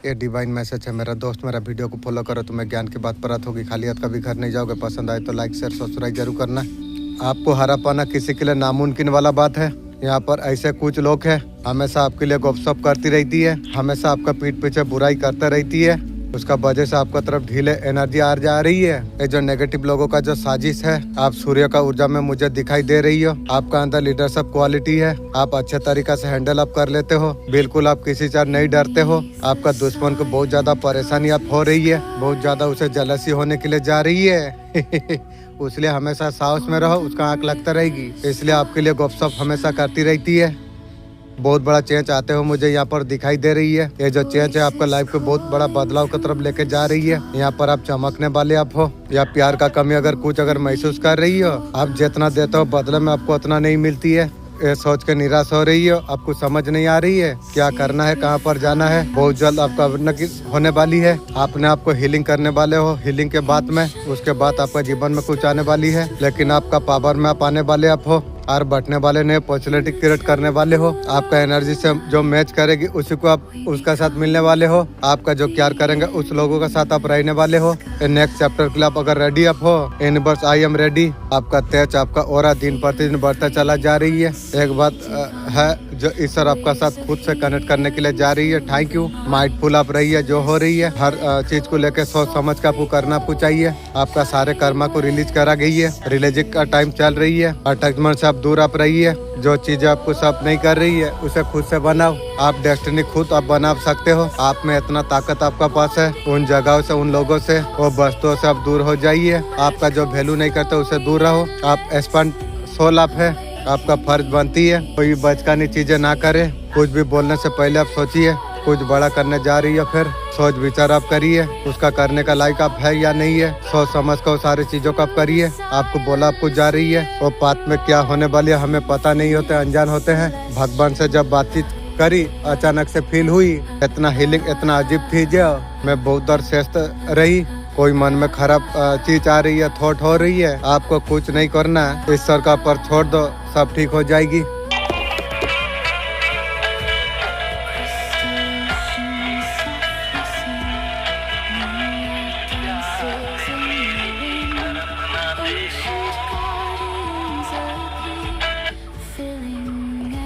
ये divine message है मेरा दोस्त। मेरा वीडियो को फॉलो करो, तुम्हें ज्ञान की बात प्राप्त होगी। खाली हाथ कभी घर नहीं जाओगे। पसंद आए तो लाइक शेयर सब्सक्राइब जरूर करना। आपको हरा पाना किसी के लिए नामुमकिन वाला बात है। यहाँ पर ऐसे कुछ लोग हैं, हमेशा आपके लिए गपशप करती रहती है, हमेशा आपका पीठ पीछे बुराई करते रहती है। उसका वजह से आपका तरफ ढीले एनर्जी आ जा रही है। ये जो नेगेटिव लोगों का जो साजिश है, आप सूर्य का ऊर्जा में मुझे दिखाई दे रही हो। आपका अंदर लीडरशिप क्वालिटी है, आप अच्छे तरीका से हैंडल अप कर लेते हो। बिल्कुल आप किसी से नहीं डरते हो। आपका दुश्मन को बहुत ज्यादा परेशानी आप हो रही है, बहुत ज्यादा उसे जलसी होने के लिए जा रही है। इसलिए हमेशा साहस में रहो, उसका आंख लगता रहेगी। इसलिए आपके लिए गपशप हमेशा करती रहती है। बहुत बड़ा चेंज आते हो मुझे यहाँ पर दिखाई दे रही है। ये जो चेंज है आपका लाइफ को बहुत बड़ा बदलाव की तरफ लेके जा रही है। यहाँ पर आप चमकने वाले आप हो। या प्यार का कमी अगर महसूस कर रही हो, आप जितना देते हो बदले में आपको उतना नहीं मिलती है। ये सोच के निराश हो रही हो, आपको समझ नहीं आ रही है क्या करना है, कहाँ पर जाना है। बहुत जल्द आपका उन्नति होने वाली है। आपने आपको हीलिंग करने वाले हो। हीलिंग के बाद में उसके बाद आपका जीवन में कुछ आने वाली है, लेकिन आपका पावर में आप आने वाले आप हो और बैठने वाले नए अपॉर्चुनिटी क्रिएट करने वाले हो। आपका एनर्जी से जो मैच करेगी उसी को आप उसका साथ मिलने वाले हो। आपका जो प्यार करेंगे उस लोगों के साथ आप रहने वाले हो। नेक्स्ट चैप्टर के लिए आप अगर रेडी आप हो, यूनिवर्स आई एम रेडी। आपका तेज, आपका ऑरा दिन प्रतिदिन बढ़ता चला जा रही है। एक बात है जो ईश्वर आपका साथ खुद से कनेक्ट करने के लिए जा रही है। Thank you. माइंडफुल आप रही है जो हो रही है। हर चीज को लेकर सोच समझ कर आपको करना आपको चाहिए। आपका सारे कर्मा को रिलीज करा गई है। रिलीजिंग का टाइम चल रही है। अटैचमेंट से आप दूर आप रही है। जो चीजें आपको सब नहीं कर रही है उसे खुद से बनाओ। आप डेस्टिनी खुद आप बना सकते हो। आप में इतना ताकत आपका पास है। उन जगहों से, उन लोगों से, वो वस्तुओं से आप दूर हो जाइए। आपका जो वैल्यू नहीं करते उसे दूर रहो। आप एक्सपेंड सोल आप है। आपका फर्ज बनती है कोई बचकानी चीजें ना करे। कुछ भी बोलने से पहले आप सोचिए, कुछ बड़ा करने जा रही है, फिर सोच विचार आप करिए उसका करने का लायक आप है या नहीं है। सोच समझ कर सारी चीजों का आप करिए। आपको बोला आपको जा रही है, वो बात में क्या होने वाली है हमें पता नहीं होते, अनजान होते हैं। भगवान से जब बातचीत करी, अचानक से फील हुई, इतना हीलिंग इतना अजीब थी जो मैं बहुत दर शेष रही। कोई मन में खराब चीज आ रही है, थॉट हो रही है, आपको कुछ नहीं करना है, ईश्वर का पर छोड़ दो, सब ठीक हो जाएगी।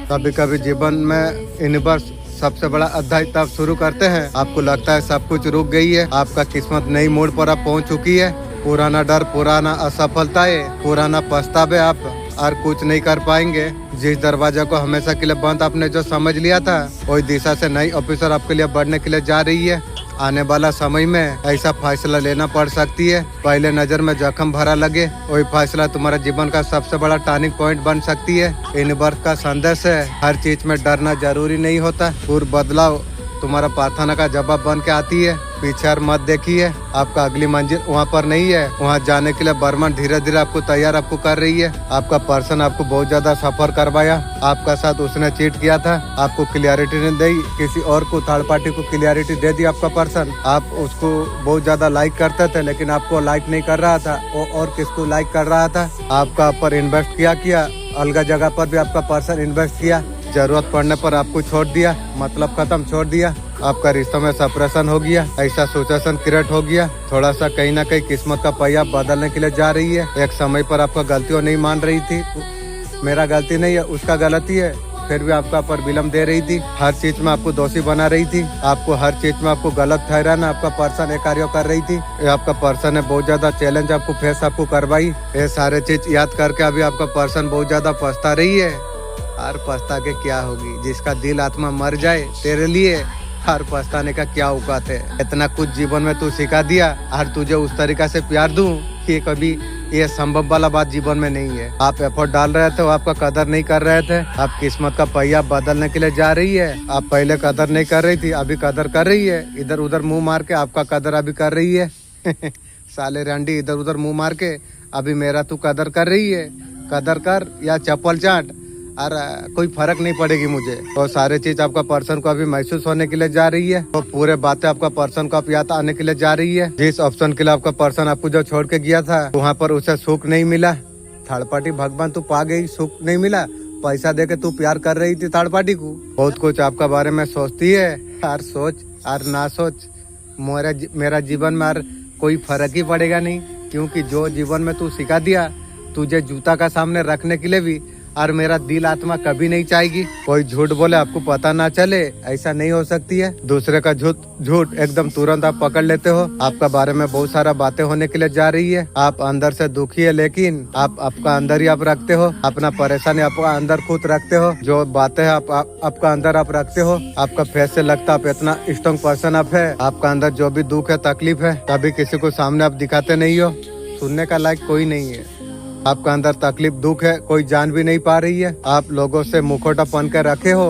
कभी कभी जीवन में यूनिवर्स सबसे बड़ा अध्याय तब शुरू करते हैं आपको लगता है सब कुछ रुक गई है, आपका किस्मत नई मोड़ पर आप पहुंच चुकी है। पुराना डर, पुराना असफलताएं, पुराना पछतावे आप और कुछ नहीं कर पाएंगे। जिस दरवाजा को हमेशा के लिए बंद आपने जो समझ लिया था, वही दिशा से नई ऑफिसर आपके लिए बढ़ने के लिए जा रही है। आने वाला समय में ऐसा फैसला लेना पड़ सकती है, पहले नजर में जख्म भरा लगे, वही फैसला तुम्हारा जीवन का सबसे बड़ा टर्निंग पॉइंट बन सकती है। यूनिवर्स का संदेश है, हर चीज में डरना जरूरी नहीं होता। पूर्ण बदलाव तुम्हारा प्रार्थना का जवाब बन के आती है। पीछे और मत देखिए, आपका अगली मंजिल वहाँ पर नहीं है। वहाँ जाने के लिए ब्रह्मांड धीरे धीरे आपको तैयार आपको कर रही है। आपका पर्सन आपको बहुत ज्यादा सफर करवाया, आपका साथ उसने चीट किया था, आपको क्लियरिटी नहीं दी, किसी और को थर्ड पार्टी को क्लियरिटी दे दी आपका पर्सन। आप उसको बहुत ज्यादा लाइक करते थे, लेकिन आपको लाइक नहीं कर रहा था, वो और किसको लाइक कर रहा था। आपका ऊपर इन्वेस्ट किया, अलग जगह पर भी आपका पर्सन इन्वेस्ट किया, जरूरत पड़ने पर आपको छोड़ दिया, मतलब खत्म छोड़ दिया। आपका रिश्तों में सेपरेशन हो गया, ऐसा सिचुएशन क्रिएट हो गया। थोड़ा सा कहीं ना कहीं किस्मत का पहिया बदलने के लिए जा रही है। एक समय पर आपका गलतियों नहीं मान रही थी, मेरा गलती नहीं है उसका गलती है, फिर भी आपका पर विलम्ब दे रही थी। हर चीज में आपको दोषी बना रही थी, आपको हर चीज में आपको गलत ठहराना आपका पर्सन एक कार्य कर रही थी। ये आपका पर्सन है बहुत ज्यादा चैलेंज आपको फेस आपको करवाई। ये सारे चीज याद करके अभी आपका पर्सन बहुत ज्यादा पछता रही है। और पछता के क्या होगी, जिसका दिल आत्मा मर जाए तेरे लिए, हर पछताने का क्या औकात है। इतना कुछ जीवन में तू सिखा दिया और तुझे उस तरीका से प्यार दूं कि कभी ये संभव वाला बात जीवन में नहीं है। आप एफर्ट डाल रहे थे, आपका कदर नहीं कर रहे थे। आप किस्मत का पहिया बदलने के लिए जा रही है। आप पहले कदर नहीं कर रही थी, अभी कदर कर रही है। इधर उधर मुंह मार के आपका कदर अभी कर रही है। साले रंडी, इधर उधर मुंह मार के अभी मेरा तू कदर कर रही है। कदर कर या चप्पल चाट, और कोई फर्क नहीं पड़ेगी मुझे। तो सारे चीज आपका पर्सन को अभी महसूस होने के लिए जा रही है। तो पूरे बातें आपका पर्सन को आप याद आने के लिए जा रही है। जिस ऑप्शन के लिए आपका पर्सन आपको जो छोड़ के गया था, वहाँ पर उसे सुख नहीं मिला। थर्ड पार्टी भगवान तू पा गई, सुख नहीं मिला। पैसा देके तू प्यार कर रही थी थर्ड पार्टी को। बहुत कुछ आपका बारे में सोचती है, और सोच और ना सोच मेरा जीवन में और कोई फर्क ही पड़ेगा नहीं, क्योंकि जो जीवन में तू सिखा दिया तुझे जूता का सामने रखने के लिए भी, और मेरा दिल आत्मा कभी नहीं चाहेगी। कोई झूठ बोले आपको पता ना चले, ऐसा नहीं हो सकती है। दूसरे का झूठ एकदम तुरंत आप पकड़ लेते हो। आपका बारे में बहुत सारा बातें होने के लिए जा रही है। आप अंदर से दुखी है, लेकिन आपका अंदर ही आप रखते हो। अपना परेशानी आपका अंदर खुद रखते हो। जो बातें आपका अंदर आप रखते हो। आपका फेस से लगता आप इतना स्ट्रॉन्ग पर्सन आप है। आपका अंदर जो भी दुख है, तकलीफ है, कभी किसी को सामने आप दिखाते नहीं हो। सुनने का लायक कोई नहीं है। आपका अंदर तकलीफ दुख है, कोई जान भी नहीं पा रही है। आप लोगों से मुखौटा पहन के रखे हो।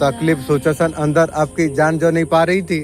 तकलीफ सिचुएशन अंदर आपकी जान जो नहीं पा रही थी,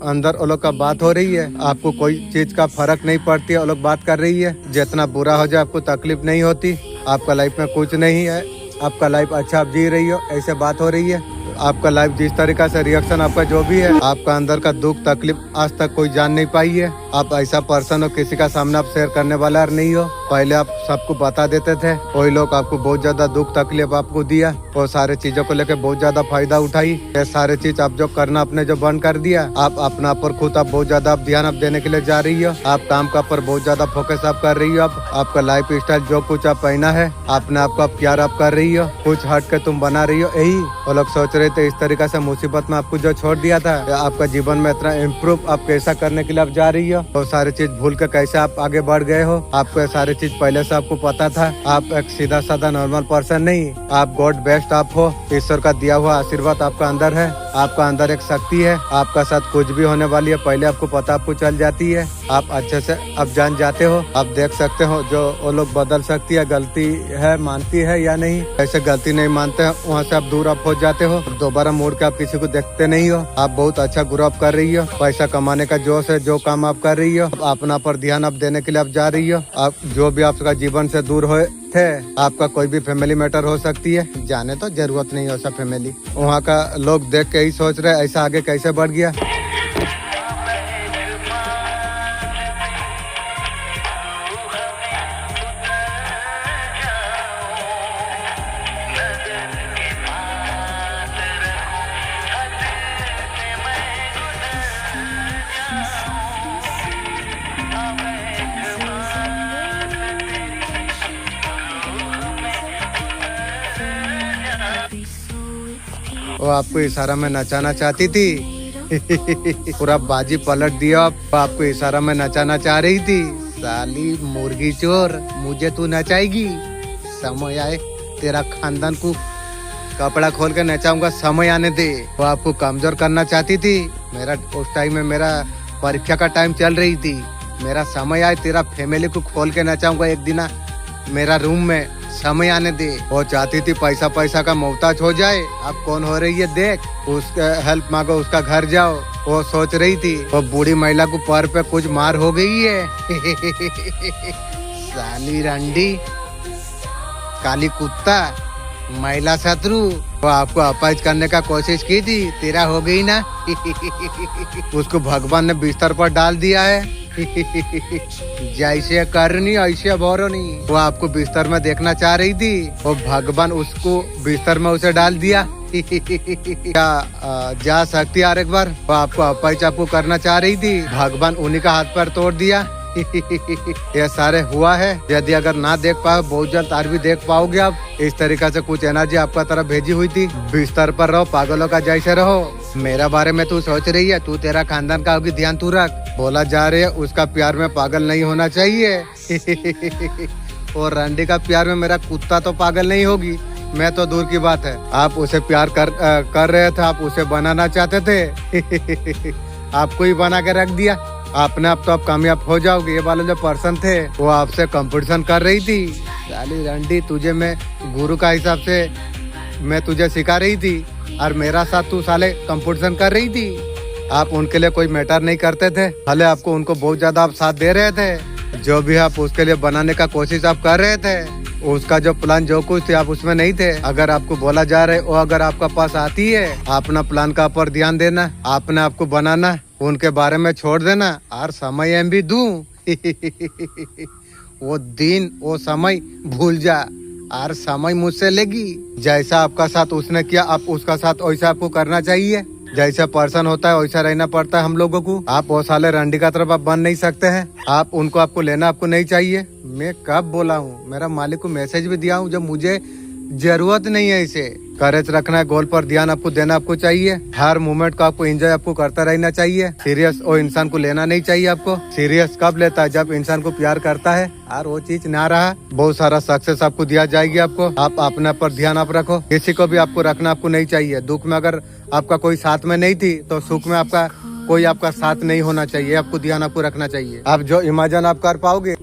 अंदर वो लोग का बात हो रही है। आपको कोई चीज का फर्क नहीं पड़ती है, वो लोग बात कर रही है। जितना बुरा हो जाए आपको तकलीफ नहीं होती। आपका लाइफ में कुछ नहीं है, आपका लाइफ अच्छा आप जी रही हो, ऐसे बात हो रही है। आपका लाइफ जिस तरीका से रिएक्शन आपका जो भी है, आपका अंदर का दुख तकलीफ आज तक कोई जान नहीं पाई है। आप ऐसा पर्सन हो, किसी का सामने आप शेयर करने वाला नहीं हो। पहले आप सबको बता देते थे, वही लोग आपको बहुत ज्यादा दुख तकलीफ आपको दिया, और सारे चीजों को लेकर बहुत ज्यादा फायदा उठाई। ये सारे चीज आप जो करना अपने जो बंद कर दिया। आप अपना पर खुद आप बहुत ज्यादा ध्यान आप देने के लिए जा रही हो। आप काम का पर बहुत ज्यादा फोकस आप कर रही हो। आपका लाइफ स्टाइल जो कुछ आप पहना है, अपने आपको आप प्यार आप कर रही हो। कुछ हट के तुम बना रही हो। यही वो लोग सोच रहे थे, इस तरीका से मुसीबत में आपको जो छोड़ दिया था, आपका जीवन में इतना इम्प्रूव आप कैसा करने के लिए आप जा रही हो। तो सारी चीज भूल के कैसे आप आगे बढ़ गए हो। आपको सारी चीज पहले से आपको पता था। आप एक सीधा साधा नॉर्मल पर्सन नहीं, आप गॉड बेस्ट आप हो। ईश्वर का दिया हुआ आशीर्वाद आपका अंदर है। आपका अंदर एक शक्ति है। आपका साथ कुछ भी होने वाली है, पहले आपको पता आपको चल जाती है। आप अच्छे से अब जान जाते हो। आप देख सकते हो जो वो लोग बदल सकती है, गलती है मानती है या नहीं। ऐसे गलती नहीं मानते हैं, वहाँ से आप दूर आप हो जाते हो। दोबारा मोड़ के आप किसी को देखते नहीं हो। आप बहुत अच्छा ग्रो अप कर रही हो। पैसा कमाने का जोश है, जो काम आप कर रही हो, अपना पर ध्यान आप देने के लिए आप जा रही हो। आप जो भी आपका जीवन से दूर हो थे, आपका कोई भी फैमिली मैटर हो सकती है, जाने तो जरूरत नहीं हो सब फैमिली। वहाँ का लोग देख के ही सोच रहे ऐसा आगे कैसे बढ़ गया। वो आपको इशारा में नचाना चाहती थी। पूरा बाजी पलट दिया। आपको इशारा में नचाना चाह रही थी। साली मुर्गी चोर, मुझे तू नचाएगी। समय आए तेरा खानदान को कपड़ा खोल के नचाऊंगा, समय आने दे। वो आपको कमजोर करना चाहती थी। मेरा उस टाइम में मेरा परीक्षा का टाइम चल रही थी। मेरा समय आए तेरा फैमिली को खोल के नचाऊंगा एक दिन मेरा रूम में, समय आने दे। वो चाहती थी पैसा पैसा का मोहताज हो जाए। अब कौन हो रही है देख, उसका हेल्प मांगो, उसका घर जाओ। वो सोच रही थी। वो बूढ़ी महिला को पैर पे कुछ मार हो गई है। साली रंडी, काली कुत्ता, महिला शत्रु। वो आपको अपाइज करने का कोशिश की थी, तेरा हो गई ना। उसको भगवान ने बिस्तर पर डाल दिया है। जैसे करनी ऐसे भरोनी। वो आपको बिस्तर में देखना चाह रही थी, वो भगवान उसको बिस्तर में उसे डाल दिया। क्या जा सकती है एक बार। वो आपको अपाइज आपको करना चाह रही थी, भगवान उन्हीं का हाथ पैर तोड़ दिया। ये सारे हुआ है। यदि अगर ना देख पाओ, बहुत जल्द आज भी देख पाओगे आप। इस तरीका से कुछ एनर्जी आपका तरफ भेजी हुई थी। बिस्तर पर रहो, पागलों का जैसे रहो। मेरा बारे में तू सोच रही है, तू तेरा खानदान का भी ध्यान तू रख। बोला जा रहा है उसका प्यार में पागल नहीं होना चाहिए। और रंडी का प्यार में मेरा कुत्ता तो पागल नहीं होगी, मैं तो दूर की बात है। आप उसे प्यार कर रहे थे, आप उसे बनाना चाहते थे। आपको ही बना के रख दिया। आपने अब तो आप कामयाब हो जाओगे। ये वाले जो पर्सन थे वो आपसे कंपटीशन कर रही थी। साली रंडी, तुझे मैं गुरु का हिसाब से मैं तुझे सिखा रही थी, और मेरा साथ तू साले कंपटीशन कर रही थी। आप उनके लिए कोई मैटर नहीं करते थे। भले आपको उनको बहुत ज्यादा आप साथ दे रहे थे। जो भी आप उसके लिए बनाने का कोशिश आप कर रहे थे, उसका जो प्लान जो कुछ थे आप उसमें नहीं थे। अगर आपको बोला जा रहा है वो अगर आपका पास आती है, अपना प्लान का ऊपर ध्यान देना, आपने आपको बनाना, उनके बारे में छोड़ देना। और समय एम भी दूं। वो दिन वो समय भूल जा, और समय मुझसे लेगी। जैसा आपका साथ उसने किया, आप उसका साथ वैसा आपको करना चाहिए। जैसा पर्सन होता है वैसा रहना पड़ता है हम लोगों को। आप वो साले रंडी का तरफ आप बन नहीं सकते हैं। आप उनको आपको लेना आपको नहीं चाहिए। मैं कब बोला हूँ, मेरा मालिक को मैसेज भी दिया हूँ जब मुझे जरूरत नहीं है। इसे करेज रखना है, गोल पर ध्यान आपको देना आपको चाहिए। हर मोमेंट को आपको एंजॉय आपको करता रहना चाहिए। सीरियस वो इंसान को लेना नहीं चाहिए। आपको सीरियस कब लेता है, जब इंसान को प्यार करता है और वो चीज ना रहा, बहुत सारा सक्सेस आपको दिया जाएगी। आपको आप अपने पर ध्यान आप रखो, किसी को भी आपको रखना आपको नहीं चाहिए। दुख में अगर आपका कोई साथ में नहीं थी तो सुख में आपका कोई आपका साथ नहीं होना चाहिए। आपको ध्यान आपको रखना चाहिए। आप जो इमेजिन आप कर पाओगे।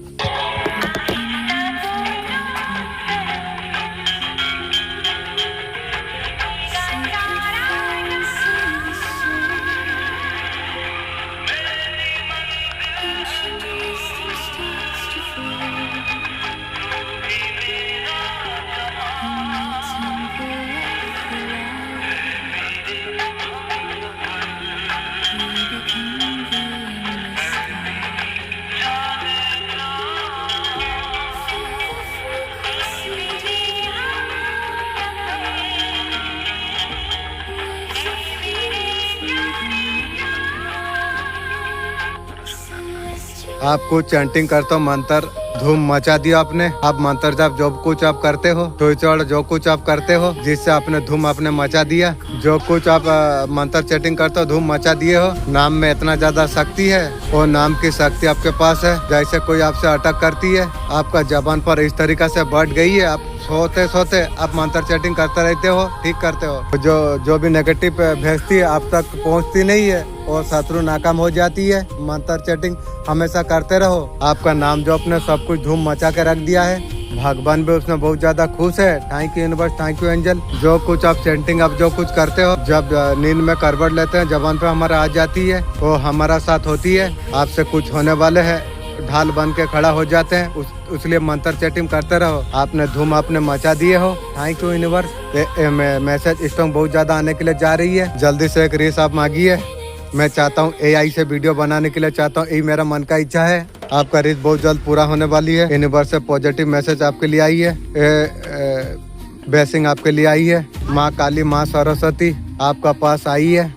आपको चैंटिंग करते हो, मंत्र धूम मचा दिया आपने। आप मंत्र जब जो कुछ आप करते हो, चोड़ जो कुछ आप करते हो, जिससे आपने धूम आपने मचा दिया। जो कुछ आप मंत्र चैटिंग करते हो, धूम मचा दिए हो। नाम में इतना ज्यादा शक्ति है, वो नाम की शक्ति आपके पास है। जैसे कोई आपसे अटक करती है, आपका जबान पर इस तरीका से बढ़ गई है। आप सोते सोते आप मंत्र चैटिंग करते रहते हो, ठीक करते हो। जो भी नेगेटिव भेजती है आप तक पहुंचती नहीं है और शत्रु नाकाम हो जाती है। मंत्र चैटिंग हमेशा करते रहो। आपका नाम जो अपने सब कुछ धूम मचा के रख दिया है, भगवान भी उसमें बहुत ज्यादा खुश है। Thank you universe, thank you angel. जो कुछ आप चैंटिंग आप जो कुछ करते हो, जब नींद में करवट लेते हैं, जबान पे हमारा आ जाती है, वो हमारा साथ होती है। आपसे कुछ होने वाले है, ढाल बन के खड़ा हो जाते हैं। इसलिए मंत्र चैटिंग करते रहो। आपने धूम आपने मचा दिए हो। Thank you universe. Message strong बहुत ज्यादा आने के लिए जा रही है। जल्दी से एक रीस आप मांगिए। मैं चाहता हूँ AI से वीडियो बनाने के लिए चाहता हूँ, यही मेरा मन का इच्छा है। आपका रीच बहुत जल्द पूरा होने वाली है। यूनिवर्स से पॉजिटिव मैसेज आपके लिए आई है। ब्लेसिंग आपके लिए आई है। माँ काली, माँ सरस्वती आपका पास आई है।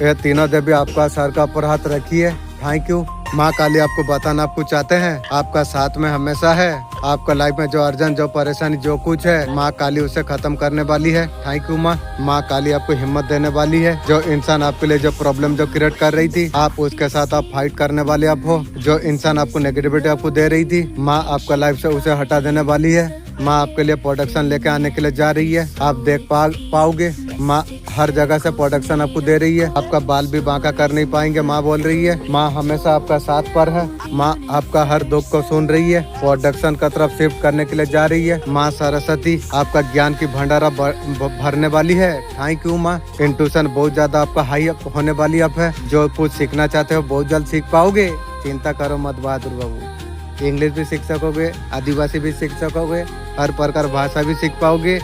ये तीनों देवी आपका सर का ऊपर हाथ रखी है। Thank you. माँ काली आपको बताना आपको चाहते हैं, आपका साथ में हमेशा है। आपका लाइफ में जो अर्जन, जो परेशानी, जो कुछ है, माँ काली उसे खत्म करने वाली है। थैंक यू माँ। माँ काली आपको हिम्मत देने वाली है। जो इंसान आपके लिए जो प्रॉब्लम जो क्रिएट कर रही थी, आप उसके साथ आप फाइट करने वाले आप हो। जो इंसान आपको नेगेटिविटी आपको दे रही थी, माँ आपका लाइफ से उसे हटा देने वाली है। माँ आपके लिए प्रोडक्शन लेके आने के लिए जा रही है। आप देख पाओगे, माँ हर जगह से प्रोडक्शन आपको दे रही है। आपका बाल भी बांका कर नहीं पाएंगे, माँ बोल रही है। माँ हमेशा आपका साथ पर है। माँ आपका हर दुख को सुन रही है। प्रोडक्शन का तरफ शिफ्ट करने के लिए जा रही है। माँ सरस्वती आपका ज्ञान की भंडारा भरने वाली है। थैंक यू माँ। इंट्यूशन बहुत ज्यादा आपका हाई होने वाली अब है। जो कुछ सीखना चाहते हो बहुत जल्द सीख पाओगे। चिंता करो मत बहादुर बाबू। इंग्लिश भी सीख सकोगे, आदिवासी भी सीख सकोगे, हर प्रकार भाषा भी सीख पाओगे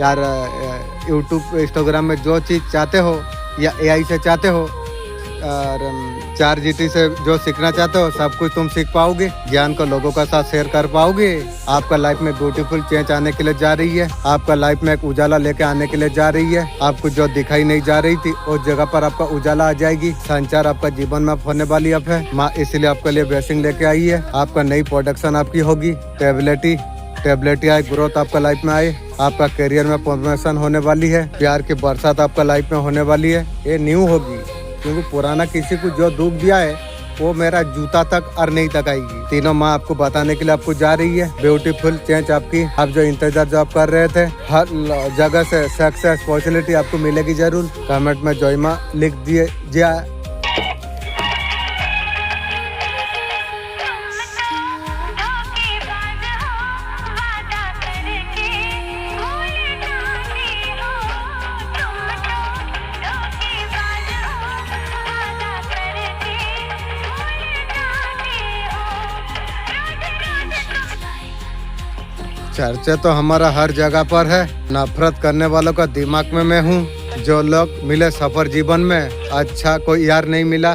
यार। यूट्यूब इंस्टाग्राम में जो चीज़ चाहते हो या AI से चाहते हो और 4GT से जो सीखना चाहते हो, सब कुछ तुम सीख पाओगे। ज्ञान को लोगों का साथ शेयर कर पाओगे। आपका लाइफ में ब्यूटीफुल चेंज आने के लिए जा रही है। आपका लाइफ में एक उजाला लेके आने के लिए जा रही है। आपको जो दिखाई नहीं जा रही थी उस जगह पर आपका उजाला आ जाएगी। संचार आपका जीवन में होने वाली अब है। माँ इसलिए आपके लिए ब्लेसिंग लेके आई है। आपका नई प्रोडक्शन आपकी होगी। टेबलेटी आए, ग्रोथ आपका लाइफ में आए। आपका करियर में प्रमोशन होने वाली है। प्यार की बरसात आपका लाइफ में होने वाली है। ये न्यू होगी, क्योंकि पुराना किसी को जो दुख दिया है वो मेरा जूता तक और नहीं तक आएगी। तीनों माँ आपको बताने के लिए आपको जा रही है। ब्यूटीफुल चेंज आपकी। आप जो इंतजार जो आप कर रहे थे, हर जगह से सक्सेस पॉसिबिलिटी आपको मिलेगी जरूर। कमेंट में जय माँ लिख दिए जा। चर्चा तो हमारा हर जगह पर है। नफरत करने वालों का दिमाग में मैं हूँ। जो लोग मिले सफर जीवन में, अच्छा कोई यार नहीं मिला।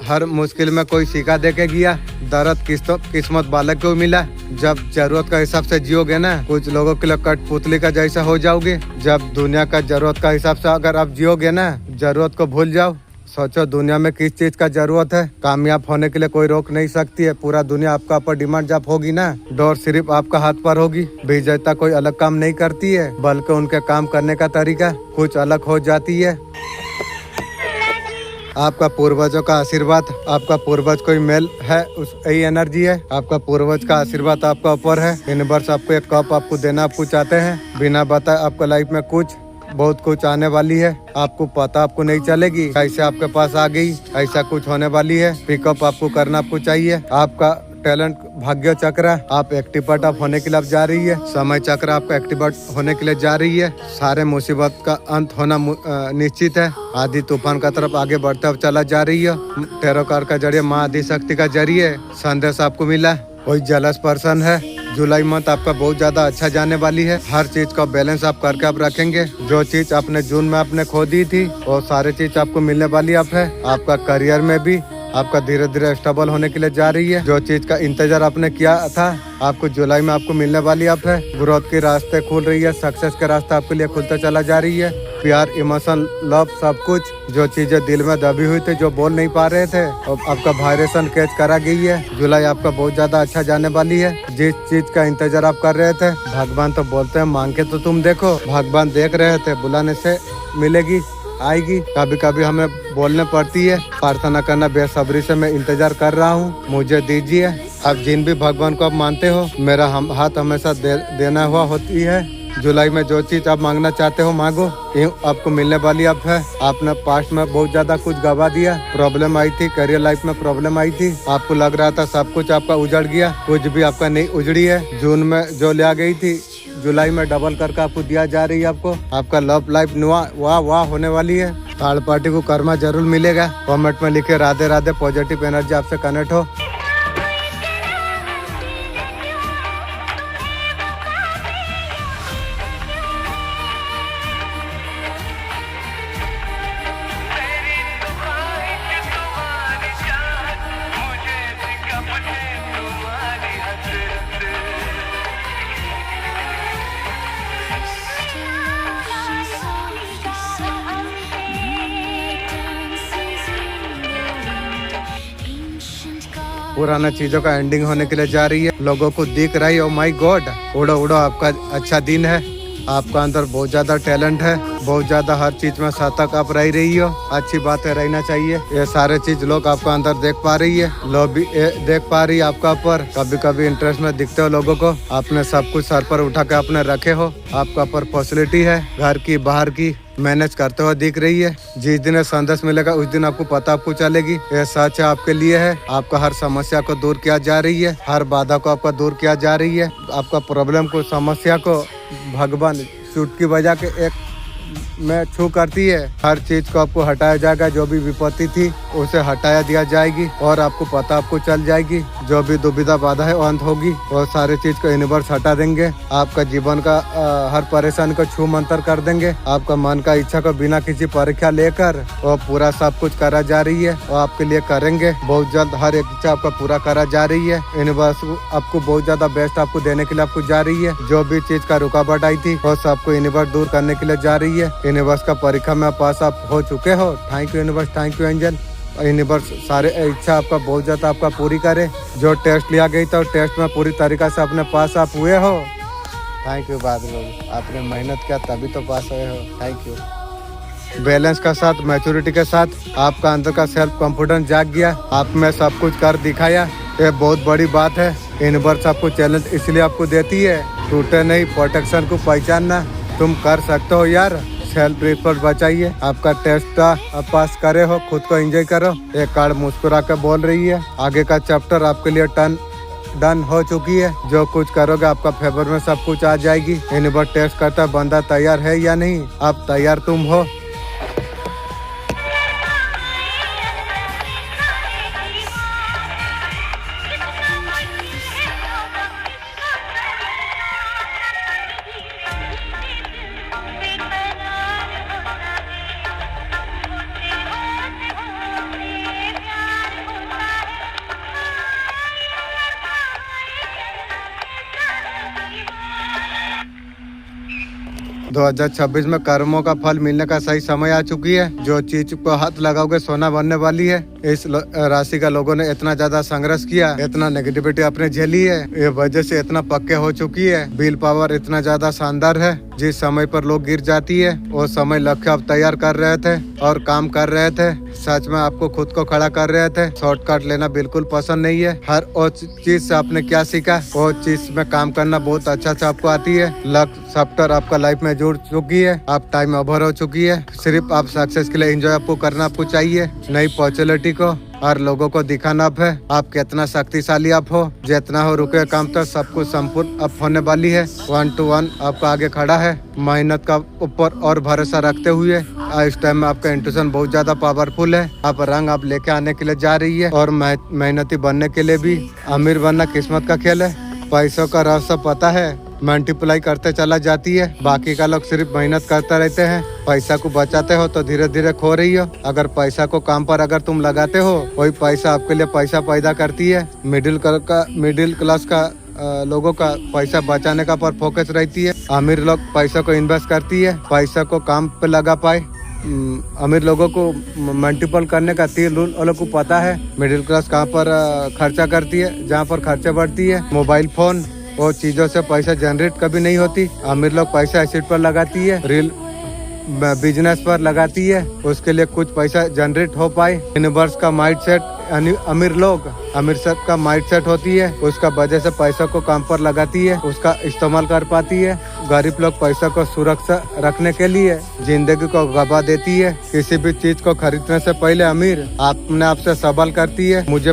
हर मुश्किल में कोई सिक्का दे के गया। दर्द किस्मत बालक को मिला। जब जरूरत का हिसाब से जियोगे ना, कुछ लोगों के लिए कठपुतली का जैसा हो जाओगे। जब दुनिया का जरूरत का हिसाब से अगर आप जियोगे ना, जरूरत को भूल जाओ। सोचो दुनिया में किस चीज का जरूरत है। कामयाब होने के लिए कोई रोक नहीं सकती है। पूरा दुनिया आपका ऊपर डिमांड जब होगी ना, डोर सिर्फ आपका हाथ पर होगी। विजेता कोई अलग काम नहीं करती है, बल्कि उनके काम करने का तरीका कुछ अलग हो जाती है। आपका पूर्वजों का आशीर्वाद, आपका पूर्वज कोई मेल है, उस यही एनर्जी है। आपका पूर्वज का आशीर्वाद आपका ऊपर है। यूनिवर्स आपको एक कप आपको देना आपको चाहते हैं। बिना बताए आपको लाइफ में बहुत कुछ आने वाली है। आपको पता आपको नहीं चलेगी कैसे आपके पास आ गई। ऐसा कुछ होने वाली है। पिकअप आपको करना आपको चाहिए। आपका टैलेंट भाग्य चक्र आप एक्टिवेट आप होने के लिए जा रही है। समय चक्र आपका एक्टिवेट होने के लिए जा रही है। सारे मुसीबत का अंत होना निश्चित है। आदि तूफान का तरफ आगे बढ़ते हुए चला जा रही है। टेरो कार का जरिए माँ आदि शक्ति का जरिए संदेश आपको मिला। कोई जलस पर्सन है। जुलाई मंथ आपका बहुत ज्यादा अच्छा जाने वाली है। हर चीज का बैलेंस आप करके आप रखेंगे। जो चीज आपने जून में आपने खो दी थी, वो सारी चीज आपको मिलने वाली आप है। आपका करियर में भी आपका धीरे धीरे स्टेबल होने के लिए जा रही है। जो चीज का इंतजार आपने किया था, आपको जुलाई में आपको मिलने वाली आप है। ग्रोथ के रास्ते खुल रही है। सक्सेस के रास्ते आपके लिए खुलता चला जा रही है। प्यार, इमोशन, लव, सब कुछ जो चीजें दिल में दबी हुई थी, जो बोल नहीं पा रहे थे, अब आपका वाइब्रेशन कैच करा गई है। जुलाई आपका बहुत ज्यादा अच्छा जाने वाली है। जिस चीज का इंतजार आप कर रहे थे, भगवान तो बोलते हैं मांग के तो तुम देखो। भगवान देख रहे थे, बुलाने से मिलेगी, आएगी। कभी कभी हमें बोलने पड़ती है, प्रार्थना करना बेसब्री से मैं इंतजार कर रहा हूँ, मुझे दीजिए। आप जिन भी भगवान को आप मानते हो, मेरा हाथ हमेशा देना हुआ होती है। जुलाई में जो चीज आप मांगना चाहते हो मांगो, आपको मिलने वाली आप है। आपने पास्ट में बहुत ज्यादा कुछ गवा दिया। प्रॉब्लम आई थी, करियर लाइफ में प्रॉब्लम आई थी। आपको लग रहा था सब कुछ आपका उजड़ गया, कुछ भी आपका नहीं उजड़ी है। जून में जो ले आ गई थी, जुलाई में डबल करके आपको दिया जा रही है। आपका लव लाइफ वाह वाह होने वाली है। थर्ड पार्टी को कर्मा जरूर मिलेगा। कमेंट में लिखे राधे राधे। पॉजिटिव एनर्जी आपसे कनेक्ट हो। पुराना चीजों का एंडिंग होने के लिए जा रही है। लोगों को दिख रही है, ओ माय गॉड, उड़ो उड़ो, आपका अच्छा दिन है। आपका अंदर बहुत ज्यादा टैलेंट है। बहुत ज्यादा हर चीज में सतर्क आप रह रही हो। अच्छी बात है, रहना चाहिए। ये सारे चीज लोग आपका अंदर देख पा रही है। लोग भी देख पा रही है आपका ऊपर। कभी कभी इंटरेस्ट में दिखते हो लोगों को। आपने सब कुछ सर पर उठा के आपने रखे हो। आपका ऊपर फैसिलिटी है, घर की बाहर की मैनेज करते हुए दिख रही है। जिस दिन ये संदेश मिलेगा उस दिन आपको पता आपको चलेगी। ये सच है, आपके लिए है। आपका हर समस्या को दूर किया जा रही है। हर बाधा को आपका दूर किया जा रही है। आपका प्रॉब्लम को, समस्या को भगवान चुटकी बजा के एक में छू करती है। हर चीज को आपको हटाया जाएगा। जो भी विपत्ति थी उसे हटाया दिया जाएगी और आपको पता आपको चल जाएगी। जो भी दुविधा बाधा है वो अंत होगी। वो सारे चीज को यूनिवर्स हटा देंगे। आपका जीवन का हर परेशानी को छू मंतर कर देंगे। आपका मन का इच्छा को बिना किसी परीक्षा लेकर वो पूरा सब कुछ करा जा रही है। वो आपके लिए करेंगे बहुत जल्द। हर एक इच्छा आपका पूरा करा जा रही है। यूनिवर्स आपको बहुत ज्यादा बेस्ट आपको देने के लिए आपको जा रही है। जो भी चीज का रुकावट आई थी वो सबको यूनिवर्स दूर करने के लिए जा रही है। यूनिवर्स का परीक्षा में पास आप हो चुके हो। Thank you universe, thank you angel. Universe सारे इच्छा आपका बहुत ज्यादा आपका पूरी करे। जो टेस्ट लिया गई था टेस्ट में पूरी तरीका से अपने पास आप हुए हो। थैंक यू बाद लोग, आपने मेहनत किया तभी तो पास हुए हो। Thank you. बैलेंस का साथ, मैच्योरिटी के साथ आपका अंदर का सेल्फ कॉन्फिडेंस जाग गया। आप में सब कुछ कर दिखाया। ये बहुत बड़ी बात है। यूनिवर्स आपको चैलेंज इसलिए आपको देती है, टूटे नहीं, प्रोटेक्शन को पहचानना। तुम कर सकते हो यार। सेल्फ रिस्पेक्ट बचाइए। आपका टेस्ट आप पास करे हो, खुद को एंजॉय करो। एक कार्ड मुस्कुरा कर बोल रही है आगे का चैप्टर आपके लिए डन हो चुकी है। जो कुछ करोगे आपका फेवर में सब कुछ आ जाएगी। यूनिवर्स टेस्ट करता बंदा तैयार है या नहीं। आप तैयार तुम हो। 2026 में कर्मों का फल मिलने का सही समय आ चुकी है। जो चीज को हाथ लगाओगे सोना बनने वाली है। इस राशि का लोगों ने इतना ज्यादा संघर्ष किया, इतना नेगेटिविटी अपने झेली है, ये वजह से इतना पक्के हो चुकी है। विल पावर इतना ज्यादा शानदार है। जिस समय पर लोग गिर जाती है वो समय लक्ष्य आप तैयार कर रहे थे और काम कर रहे थे। सच में आपको खुद को खड़ा कर रहे थे। शॉर्टकट लेना बिल्कुल पसंद नहीं है। हर वो चीज से आपने क्या सीखा, वो चीज में काम करना बहुत अच्छा से आपको आती है। लक सॉफ्टवेयर आपका लाइफ में जुड़ चुकी है। आप टाइम ओवर हो चुकी है। सिर्फ आप सक्सेस के लिए एंजॉय आपको करना आपको चाहिए। नई अपॉर्चुनिटी को और लोगों को दिखाना आप है। आप कितना शक्तिशाली आप हो। जितना हो रुके काम तो सब कुछ संपूर्ण अब होने वाली है। 1 to 1 आपका आगे खड़ा है। मेहनत का ऊपर और भरोसा रखते हुए इस टाइम में आपका इंट्यूशन बहुत ज्यादा पावरफुल है। आप रंग आप लेके आने के लिए जा रही है और मेहनती बनने के लिए भी। अमीर बनना किस्मत का खेल है। पैसों का रहस्य पता है, मल्टीप्लाई करते चला जाती है। बाकी का लोग सिर्फ मेहनत करते रहते हैं। पैसा को बचाते हो तो धीरे धीरे खो रही हो। अगर पैसा को काम पर अगर तुम लगाते हो, वही पैसा आपके लिए पैसा पैदा करती है। मिडिल क्लास का लोगों का पैसा बचाने का पर फोकस रहती है। अमीर लोग पैसा को इन्वेस्ट करती है, पैसा को काम पे लगा पाए। अमीर लोगों को मल्टीपल करने का 3 रूल लोगों को पता है। मिडिल क्लास कहाँ पर खर्चा करती है, जहाँ पर खर्चा बढ़ती है। मोबाइल फोन वो चीजों से पैसा जनरेट कभी नहीं होती। अमीर लोग पैसा एसिड पर लगाती है, रियल बिजनेस पर लगाती है, उसके लिए कुछ पैसा जनरेट हो पाए। यूनिवर्स का माइंडसेट अमीर सब का माइंडसेट होती है। उसका वजह से पैसा को काम पर लगाती है, उसका इस्तेमाल कर पाती है। गरीब लोग पैसा को सुरक्षा रखने के लिए जिंदगी को गवा देती है। किसी भी चीज को खरीदने से पहले अमीर अपने आप से सवाल करती है, मुझे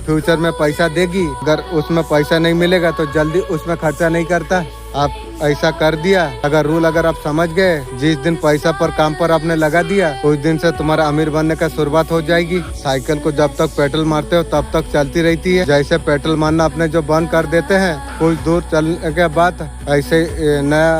फ्यूचर में पैसा देगी। अगर उसमें पैसा नहीं मिलेगा तो जल्दी उसमें खर्चा नहीं करता। आप ऐसा कर दिया। अगर रूल अगर आप समझ गए, जिस दिन पैसा पर काम पर आपने लगा दिया, उस दिन से तुम्हारा अमीर बनने का शुरुआत हो जाएगी। साइकिल को जब तक पेट्रोल मारते हो तब तक चलती रहती है। जैसे पेट्रोल मारना अपने जो बंद कर देते हैं कुछ दूर चलने के बाद, ऐसे नया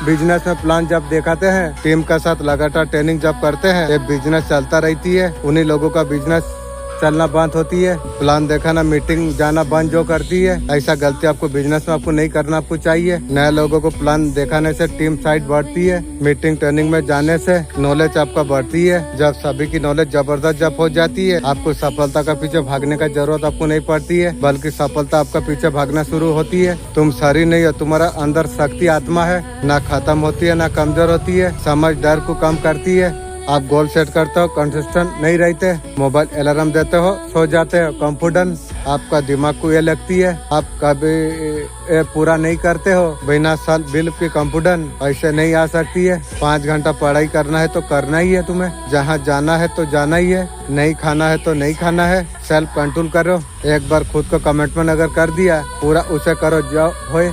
बिजनेस में प्लान जब दिखाते हैं, टीम का साथ लगातार ट्रेनिंग जब करते हैं, ये बिजनेस चलता रहती है। उन्हीं लोगों का बिजनेस चलना बंद होती है। प्लान देखाना, मीटिंग जाना बंद जो करती है। ऐसा गलती आपको बिजनेस में आपको नहीं करना आपको चाहिए। नए लोगों को प्लान दिखाने से टीम साइड बढ़ती है। मीटिंग ट्रेनिंग में जाने से नॉलेज आपका बढ़ती है। जब सभी की नॉलेज जबरदस्त जब हो जाती है, आपको सफलता का पीछे भागने का जरूरत आपको नहीं पड़ती है, बल्कि सफलता आपका पीछे भागना शुरू होती है। तुम शरीर नहीं हो, तुम्हारा अंदर शक्ति आत्मा है, ना खत्म होती है ना कमजोर होती है। समझ डर को कम करती है। आप गोल सेट करते हो, कंसिस्टेंट नहीं रहते। मोबाइल अलार्म देते हो, सो जाते हो। कॉन्फिडेंस आपका दिमाग को ये लगती है, आप कभी पूरा नहीं करते हो। बिना साल बिल की कॉन्फिडेंस ऐसे नहीं आ सकती है। 5 घंटा पढ़ाई करना है तो करना ही है तुम्हें। जहाँ जाना है तो जाना ही है। नहीं खाना है तो नहीं खाना है। सेल्फ कंट्रोल करो। एक बार खुद को कमिटमेंट अगर कर दिया, पूरा उसे करो जो होए।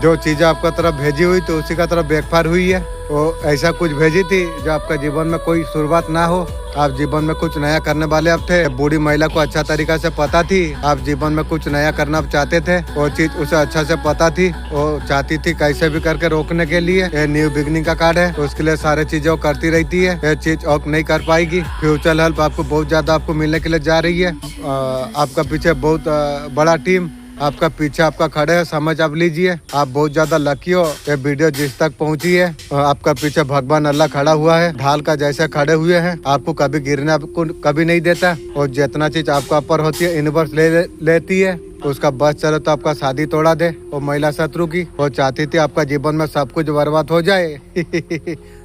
जो चीजें आपका तरफ भेजी हुई तो उसी का तरफ बैकफायर हुई है। वो ऐसा कुछ भेजी थी जो आपका जीवन में कोई शुरुआत ना हो। आप जीवन में कुछ नया करने वाले आप थे। बूढ़ी महिला को अच्छा तरीका से पता थी आप जीवन में कुछ नया करना आप चाहते थे। वो चीज उसे अच्छा से पता थी। वो चाहती थी कैसे भी करके रोकने के लिए। ये न्यू बिगनिंग का कार्ड है, तो उसके लिए सारे चीजें वो करती रहती है। ये चीज और नहीं कर पाएगी। फ्यूचर हेल्प आपको बहुत ज्यादा आपको मिलने के लिए जा रही है। आपका पीछे बहुत बड़ा टीम आपका पीछे आपका खड़े है। समझ आप लीजिए, आप बहुत ज्यादा लकी हो। ये वीडियो जिस तक पहुंची है, आपका पीछे भगवान अल्लाह खड़ा हुआ है, ढाल का जैसे खड़े हुए हैं। आपको कभी गिरने आपको कभी नहीं देता। और जितना चीज आपका ऊपर होती है यूनिवर्स लेती है। उसका बस चले तो आपका शादी तोड़ा दे। वो महिला शत्रु की वो चाहती थी आपका जीवन में सब कुछ बर्बाद हो जाए।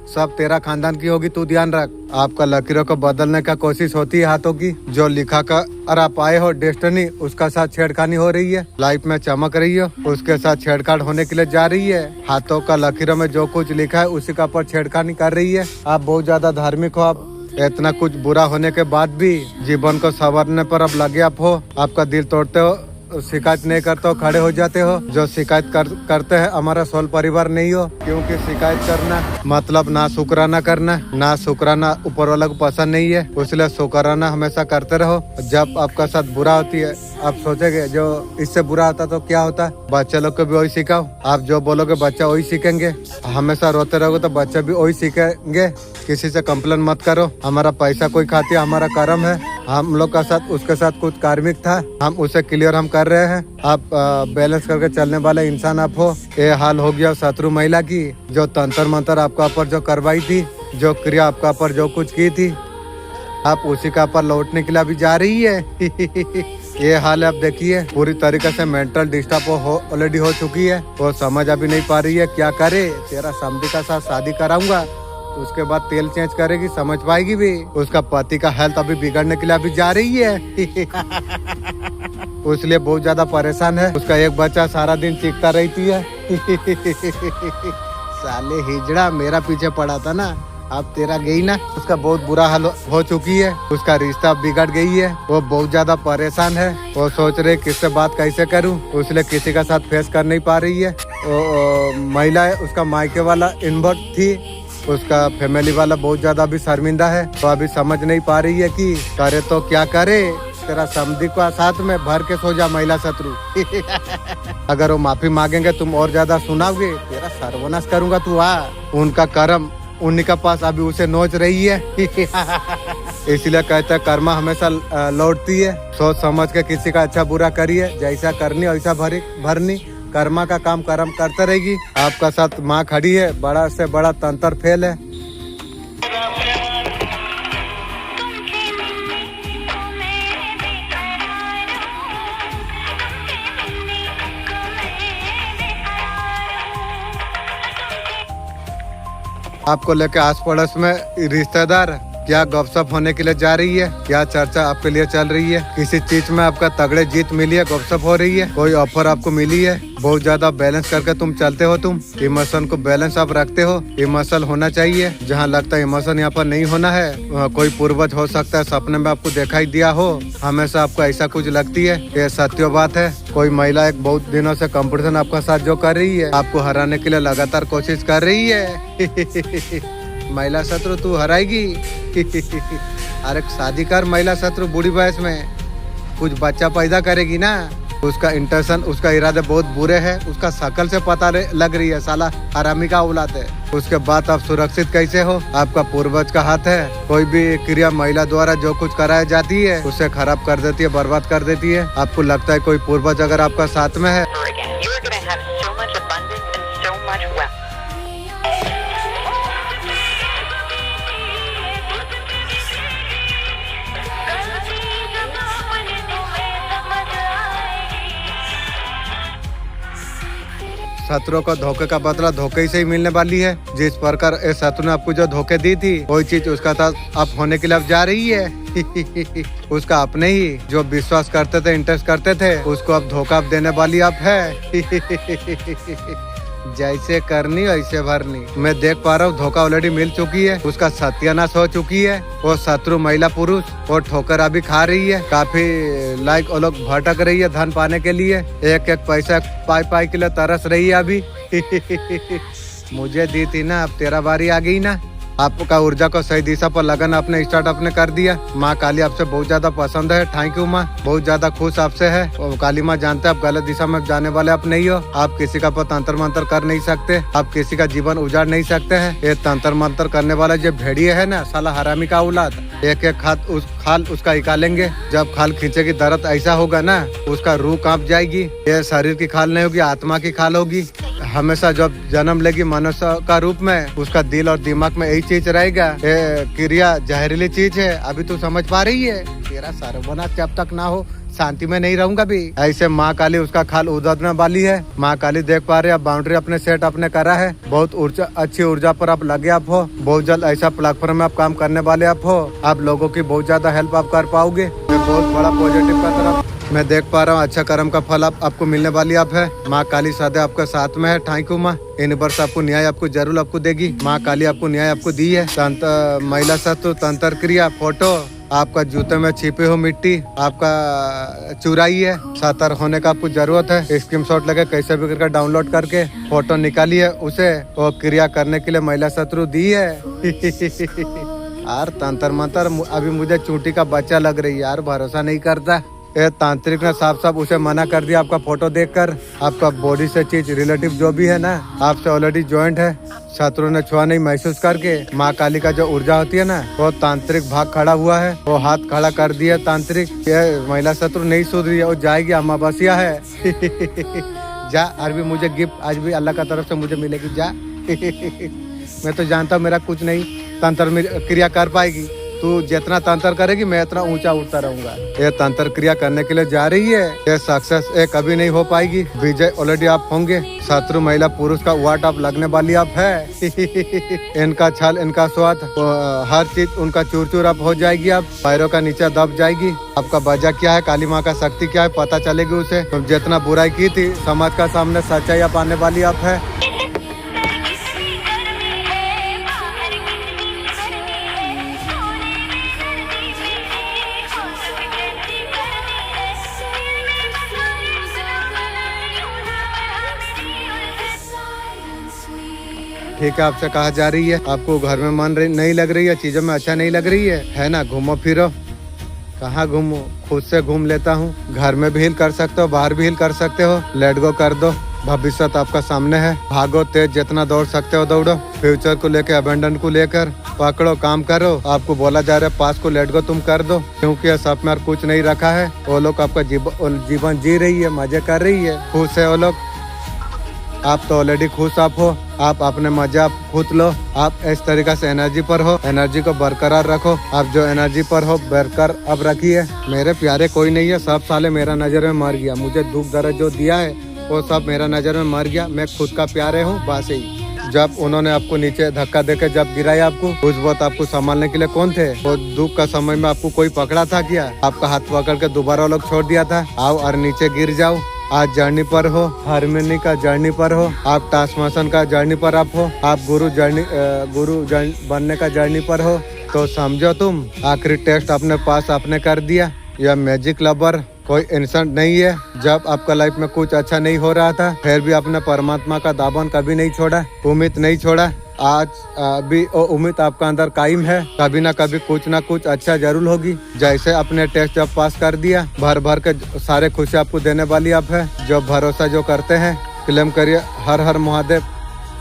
सब तेरा खानदान की होगी, तू ध्यान रख। आपका लकीरों को बदलने का कोशिश होती है हाथों की। जो लिखा कर और आप आए हो डेस्टिनी, उसका साथ छेड़खानी हो रही है। लाइफ में चमक रही हो, उसके साथ छेड़छाड़ होने के लिए जा रही है। हाथों का लकीरों में जो कुछ लिखा है उसी का पर छेड़खानी कर रही है। आप बहुत ज्यादा धार्मिक हो। आप इतना कुछ बुरा होने के बाद भी जीवन को संवारने पर अब लगे आप हो। आपका दिल तोड़ते हो, शिकायत नहीं करते हो, खड़े हो जाते हो। जो शिकायत करते हैं हमारा सोल परिवार नहीं हो, क्योंकि शिकायत करना मतलब ना शुक्राना करना। ना शुक्राना ऊपर वाला को पसंद नहीं है, इसलिए शुक्राना हमेशा करते रहो। जब आपका साथ बुरा होती है आप सोचेंगे जो इससे बुरा होता तो क्या होता। बच्चे लोग को भी वही सिखाओ। आप जो बोलोगे बच्चा वही सीखेंगे। हमेशा रोते रहोगे तो बच्चे भी वही सीखेंगे। किसी से कंप्लेन मत करो। हमारा पैसा कोई खाती है, हमारा कर्म है। हम लोग का साथ उसके साथ कुछ कार्मिक था, हम उसे क्लियर हम कर रहे हैं। आप बैलेंस करके चलने वाले इंसान आप हो। ये हाल हो गया शत्रु महिला की, जो तंत्र मंत्र आपका ऊपर जो करवाई थी, जो क्रिया आपका ऊपर जो कुछ की थी, आप उसी का ऊपर लौटने के लिए अभी जा रही है। ये हाल आप देखिए, पूरी तरीके से मेंटल डिस्टर्ब ऑलरेडी हो चुकी है। वो समझ अभी नहीं पा रही है क्या करे। तेरा समझी का साथ शादी कराऊंगा, उसके बाद तेल चेंज करेगी, समझ पाएगी भी। उसका पति का हेल्थ अभी बिगड़ने के लिए अभी जा रही है। इसलिए बहुत ज्यादा परेशान है। उसका एक बच्चा सारा दिन चीखता रहती है। साले हिजड़ा मेरा पीछे पड़ा था ना, अब तेरा गई ना। उसका बहुत बुरा हाल हो चुकी है। उसका रिश्ता बिगड़ गई है। वो बहुत ज्यादा परेशान है। वो सोच रहे किससे बात कैसे करूं, इसलिए किसी का साथ फेस कर नहीं पा रही है। महिला है, उसका मायके वाला इन्वर्ट थी, उसका फैमिली वाला बहुत ज्यादा अभी शर्मिंदा है। तो अभी समझ नहीं पा रही है कि करे तो क्या करे। तेरा समझी को साथ में भर के सो जा महिला शत्रु। अगर वो माफी मांगेंगे तुम और ज्यादा सुनाओगे, तेरा सर्वनाश करूंगा तू। उनका कर्म उन्हीं का पास अभी उसे नोच रही है। इसलिए कहते हैं कर्मा हमेशा लौटती है। सोच समझ के किसी का अच्छा बुरा करिए, जैसा करनी वैसा भरनी। कर्मा का काम कर्म करते रहेगी। आपका साथ माँ खड़ी है, बड़ा से बड़ा तंत्र फेल है। आपको लेके आस पड़ोस में रिश्तेदार क्या गपशप होने के लिए जा रही है, क्या चर्चा आपके लिए चल रही है। किसी चीज में आपका तगड़े जीत मिली है, गपशप हो रही है, कोई ऑफर आपको मिली है। बहुत ज्यादा बैलेंस करके तुम चलते हो। तुम इमोशन को बैलेंस आप रखते हो। इमोशन होना चाहिए, जहाँ लगता है इमोशन यहाँ पर नहीं होना है। कोई पूर्वज हो सकता है सपने में आपको दिखाई दिया हो, हमेशा आपको ऐसा कुछ लगती है। ये सत्य बात है। कोई महिला एक बहुत दिनों से कंपटीशन आपका साथ जो कर रही है, आपको हराने के लिए लगातार कोशिश कर रही है। महिला शत्रु तू हराएगी। अरे शादी कर महिला शत्रु, बूढ़ी वयस में कुछ बच्चा पैदा करेगी ना। उसका इंटेंशन, उसका इरादे बहुत बुरे हैं। उसका शकल से पता लग रही है साला हरामी का औलाद है। उसके बाद आप सुरक्षित कैसे हो। आपका पूर्वज का हाथ है। कोई भी क्रिया महिला द्वारा जो कुछ कराई जाती है उसे खराब कर देती है, बर्बाद कर देती है। आपको लगता है कोई पूर्वज अगर आपका साथ में है, शत्रु को धोखे का बदला धोखे से ही मिलने वाली है। जिस प्रकार इस शत्रु ने आपको जो धोखे दी थी, वही चीज उसका साथ अब होने के लिए अब जा रही है। उसका अपने ही जो विश्वास करते थे, इंटरेस्ट करते थे, उसको अब धोखा देने वाली अब है। जैसे करनी वैसे भरनी। मैं देख पा रहा हूँ धोखा ऑलरेडी मिल चुकी है। उसका सत्यानाश हो चुकी है। वो शत्रु महिला पुरुष वो ठोकर अभी खा रही है। काफी लाइक वो लोग भटक रही है धन पाने के लिए। एक एक पैसा पाई के लिए तरस रही है अभी। मुझे दी थी ना, अब तेरा बारी आ गई ना। आपका ऊर्जा को सही दिशा पर लगन आपने स्टार्ट आपने कर दिया। माँ काली आपसे बहुत ज्यादा पसंद है। थैंक यू माँ, बहुत ज्यादा खुश आपसे है। और काली माँ जानते हैं आप गलत दिशा में जाने वाले आप नहीं हो। आप किसी का तंत्र मंत्र कर नहीं सकते, आप किसी का जीवन उजाड़ नहीं सकते हैं। ये तंत्र मंत्र करने वाला जो भेड़िए है ना, साला हरामी का औलाद, एक एक खाल उसका निकालेंगे। जब खाल खींचेगी दर्द ऐसा होगा ना, उसका रूह कांप जाएगी। ये शरीर की खाल नहीं होगी, आत्मा की खाल होगी। हमेशा जब जन्म लेगी मनुष्य का रूप में, उसका दिल और दिमाग में यही चीज रहेगा। ये क्रिया जहरीली चीज है। अभी तू समझ पा रही है। तेरा सर्वनाश जब तक ना हो शांति में नहीं रहूंगा भी। ऐसे माँ काली उसका खाल उदरने वाली है। माँ काली देख पा रहे आप बाउंड्री अपने सेट अपने करा है। बहुत ऊर्जा अच्छी ऊर्जा पर आप लगे आप हो। बहुत जल्द ऐसा प्लेटफॉर्म में आप काम करने वाले आप हो। आप लोगों की बहुत ज्यादा हेल्प आप कर पाओगे। बहुत बड़ा पॉजिटिव का तरफ मैं देख पा रहा हूँ। अच्छा कर्म का फल आपको मिलने वाली आप है। माँ काली सदा आपके साथ में है। थैंक यू माँ। यूनिवर्स आपको न्याय आपको जरूर आपको देगी। माँ काली आपको न्याय आपको दी है। महिला सत्व तंत्र क्रिया फोटो आपका जूते में छिपे हो मिट्टी आपका चुराई है। सतर्क होने का आपको जरूरत है। स्क्रीनशॉट लगे कैसे भी करके डाउनलोड करके फोटो निकाली है उसे वो क्रिया करने के लिए महिला शत्रु दी है। यार तंत्र मंत्र अभी मुझे चूंटी का बच्चा लग रही है यार। भरोसा नहीं करता। ये तांत्रिक ने साफ साफ उसे मना कर दिया। आपका फोटो देखकर आपका बॉडी से चीज रिलेटिव जो भी है ना आपसे ऑलरेडी ज्वाइंट है। शत्रु ने छुआ नहीं महसूस करके माँ काली का जो ऊर्जा होती है ना वो तांत्रिक भाग खड़ा हुआ है। वो हाथ खड़ा कर दिया तांत्रिक। ये महिला शत्रु नहीं सुधरी है। वो जाएगी अमावस्या है। जा अरबी मुझे गिफ्ट आज भी अल्लाह का तरफ से मुझे मिलेगी। जा मैं तो जानता हूँ मेरा कुछ नहीं तंत्र में क्रिया कर पाएगी। तू जितना तंत्र करेगी मैं इतना ऊंचा उठता रहूंगा। ये तंत्र क्रिया करने के लिए जा रही है। ये सक्सेस ये कभी नहीं हो पाएगी। विजय ऑलरेडी आप होंगे। शत्रु महिला पुरुष का वाट आप लगने वाली आप है। इनका छल इनका स्वाद हर चीज उनका चूर चूर आप हो जाएगी। आप पैरों का नीचे दब जाएगी। आपका वजह क्या है काली माँ का शक्ति क्या है पता चलेगी उसे। तो जितना बुराई की थी समाज का सामने सच्चाई आप आने वाली आप है। ठीक है आपसे कहा जा रही है आपको घर में मन नहीं लग रही है। चीजों में अच्छा नहीं लग रही है ना। घूमो फिरो। कहाँ घूमो खुद से घूम लेता हूँ। घर में भी हील कर सकते हो बाहर भी हील कर सकते हो। लेट गो कर दो। भविष्य आपका सामने है। भागो तेज जितना दौड़ सकते हो दौड़ो। फ्यूचर को लेकर अबेंडन को लेकर पकड़ो काम करो। आपको बोला जा रहा है पास को लेट गो तुम कर दो क्योंकि सब में कुछ नहीं रखा है। वो लोग आपका जीवन जी रही है मजे कर रही है खुश है वो लोग। आप तो ऑलरेडी खुश आप हो। आप अपने मजा आप खुद लो। आप इस तरीके से एनर्जी पर हो। एनर्जी को बरकरार रखो। आप जो एनर्जी पर हो बरकरार अब रखिए। मेरे प्यारे कोई नहीं है। सब साले मेरा नजर में मर गया। मुझे दुख दर्द जो दिया है वो सब मेरा नजर में मर गया। मैं खुद का प्यारे हूँ बस ही। जब उन्होंने आपको नीचे धक्का देकर जब गिराया आपको उस वक्त आपको संभालने के लिए कौन थे। वो दुख का समय में आपको कोई पकड़ा था क्या। आपका हाथ पकड़ के दोबारा लोग छोड़ दिया था। आओ और नीचे गिर जाओ। आज जर्नी पर हो। हारमोनी का जर्नी पर हो। आप ट्रांसफॉर्मेशन का जर्नी पर आप हो। आप गुरु बनने का जर्नी पर हो। तो समझो तुम आखिरी टेस्ट अपने पास आपने कर दिया। यह मैजिक लवर कोई इंसान नहीं है। जब आपका लाइफ में कुछ अच्छा नहीं हो रहा था फिर भी आपने परमात्मा का दामन कभी नहीं छोड़ा। उम्मीद नहीं छोड़ा। आज भी वो उम्मीद आपका अंदर कायम है। कभी ना कभी कुछ ना कुछ अच्छा जरूर होगी। जैसे अपने टेस्ट जब पास कर दिया भर भर के सारे खुशी आपको देने वाली आप है। जो भरोसा जो करते हैं क्लेम करिए हर हर महादेव।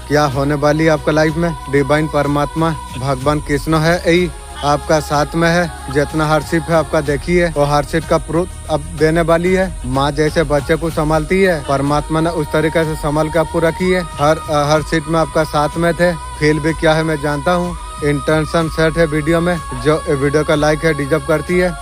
क्या होने वाली है आपका लाइफ में। डिवाइन परमात्मा भगवान कृष्ण है यही आपका साथ में है। जितना हार्डशिप है आपका देखिए वो हार्डशिप का प्रूफ अब देने वाली है। माँ जैसे बच्चे को संभालती है परमात्मा ने उस तरीके से संभाल के आपको रखी है। हर सीट में आपका साथ में थे। फील भी क्या है मैं जानता हूँ। इंटेंशन सेट है वीडियो में जो वीडियो का लाइक है डिजर्व करती है।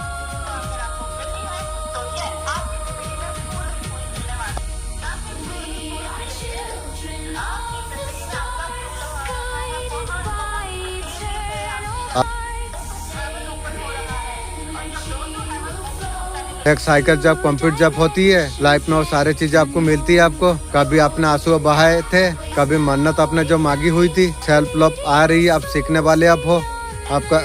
एक साइकिल जब कंप्लीट जब होती है लाइफ में वो सारी चीजें आपको मिलती है। आपको कभी अपने आंसू बहाए थे कभी मन्नत आपने जो मांगी हुई थी सेल्फ लव आ रही है। आप सीखने वाले आप हो। आपका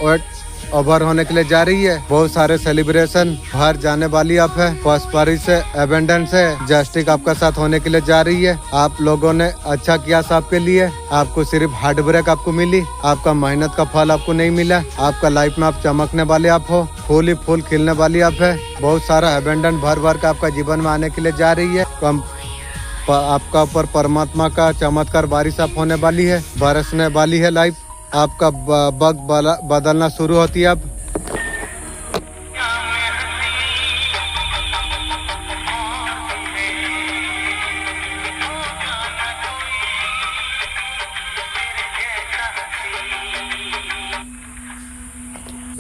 वेट ओवर होने के लिए जा रही है। बहुत सारे सेलिब्रेशन बाहर जाने वाली आप है। प्रॉस्पेरिटी से एबेंडेंस है जस्टिस आपका साथ होने के लिए जा रही है। आप लोगों ने अच्छा किया सबके लिए। आपको सिर्फ हार्ड ब्रेक आपको मिली। आपका मेहनत का फल आपको नहीं मिला। आपका लाइफ में आप चमकने वाले आप हो। फूल ही फूल खिलने वाली आप है। बहुत सारा एबेंडेंस भर भर का आपका जीवन में आने के लिए जा रही है। आपका ऊपर परमात्मा का चमत्कार बारिश आप होने वाली है। बरसने वाली है लाइफ। आपका वक्त बदलना शुरू होती है अब।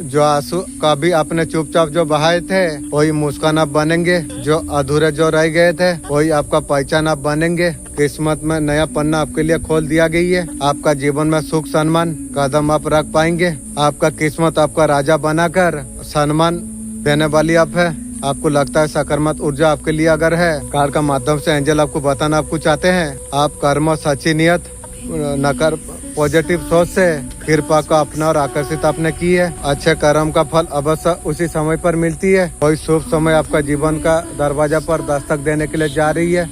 जो आंसू कभी आपने चुपचाप जो बहाए थे वही मुस्कान आप बनेंगे। जो अधूरे जो रह गए थे वही आपका पहचान आप बनेंगे। किस्मत में नया पन्ना आपके लिए खोल दिया गई है। आपका जीवन में सुख सम्मान कदम आप रख पाएंगे। आपका किस्मत आपका राजा बनाकर सम्मान देने वाली आप है। आपको लगता है सकारात्मक ऊर्जा आपके लिए अगर है, कार्ड का माध्यम से एंजल आपको बताना आपको चाहते हैं। आप कर्म सच्ची नियत नकर पॉजिटिव सोच से कृपा को अपना और आकर्षित आपने की है। अच्छे कर्म का फल अवश्य उसी समय पर मिलती है। कोई शुभ समय आपका जीवन का दरवाजा पर दस्तक देने के लिए जा रही है।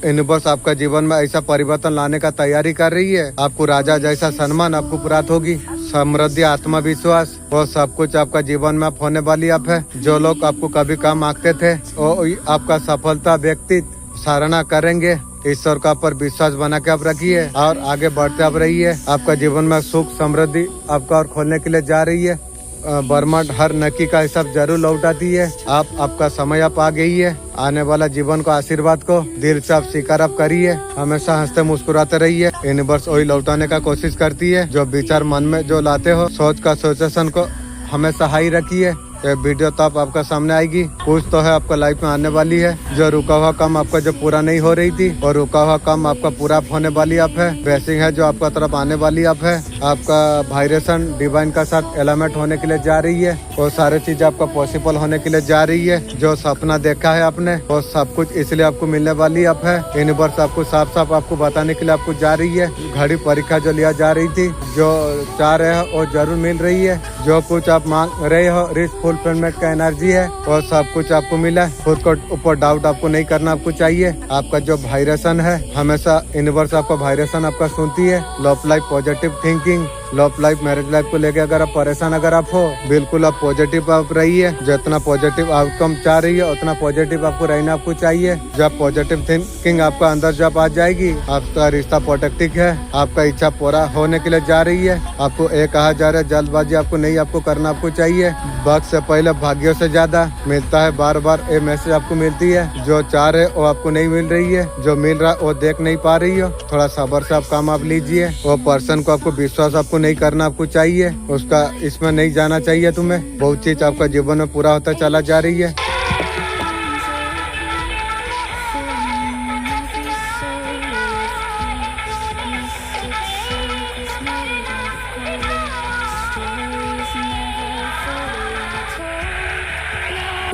यूनिवर्स आपका जीवन में ऐसा परिवर्तन लाने का तैयारी कर रही है। आपको राजा जैसा सम्मान आपको प्राप्त होगी। समृद्धि, आत्मविश्वास वो सब कुछ आपका जीवन में आप होने वाली आप है। जो लोग आपको कभी कम आंकते थे वो आपका सफलता व्यक्तित्व सराहना करेंगे। ईश्वर का पर विश्वास बना के आप रखिए और आगे बढ़ते आप रहिए। आपका जीवन में सुख समृद्धि आपका और खोलने के लिए जा रही है। ब्रह्मांड हर नकी का हिसाब जरूर लौटाती है। आपका समय आप आ गई है। आने वाला जीवन को आशीर्वाद को दिल से आप स्वीकार आप करिए। हमेशा हंसते मुस्कुराते रहिए। यूनिवर्स वही लौटाने का कोशिश करती है जो विचार मन में जो लाते हो। सोच का सोचेशन को हमेशा हाई रखिए। ये वीडियो तो आपका सामने आएगी। कुछ तो है आपका लाइफ में आने वाली है। जो रुका हुआ काम आपका जो पूरा नहीं हो रही थी और रुका हुआ काम आपका पूरा होने वाली आप है। ब्लेसिंग है जो आपका तरफ आने वाली आप है। आपका वाइब्रेशन डिवाइन का साथ एलिमेंट होने के लिए जा रही है। वो सारे चीज आपका पॉसिबल होने के लिए जा रही है। जो सपना देखा है आपने वो सब कुछ इसलिए आपको मिलने वाली आप है। यूनिवर्स आपको साफ साफ आपको बताने के लिए आपको जा रही है। घड़ी परीक्षा जो लिया जा रही थी, जो चाह रहे हो वो जरूर मिल रही है। जो कुछ आप मांग रहे हो रिस्क फुलफिलमेंट का एनर्जी है और सब कुछ आपको मिला। खुद को ऊपर डाउट आपको नहीं करना आपको चाहिए। आपका जो वाइब्रेशन है हमेशा यूनिवर्स आपका वाइब्रेशन आपका सुनती है। Love life positive thinking, love life marriage life को लेकर अगर आप परेशान अगर आप हो, बिल्कुल आप पॉजिटिव आप रहिए। जितना पॉजिटिव आउटकम चाह रही है उतना पॉजिटिव आपको रहना आपको चाहिए। जब पॉजिटिव थिंकिंग आपका अंदर जब आ जाएगी, आपका रिश्ता प्रोटेक्टिव है। आपका इच्छा पूरा होने के लिए जा रही है। आपको एक कहा जा रहा है जल्दबाजी आपको नहीं आपको करना आपको चाहिए। वक्त से पहले भाग्यों से ज्यादा मिलता है। बार बार ये मैसेज आपको मिलती है। जो चाह रहे वो आपको नहीं मिल रही है। जो मिल रहा वो देख नहीं पा रही हो। थोड़ा सब्र से आप काम आप लीजिए। वो पर्सन को आपको विश्वास आपको नहीं करना आपको चाहिए। उसका इसमें नहीं जाना चाहिए तुम्हें। बहुत चीज आपका जीवन में पूरा होता चला जा रही है।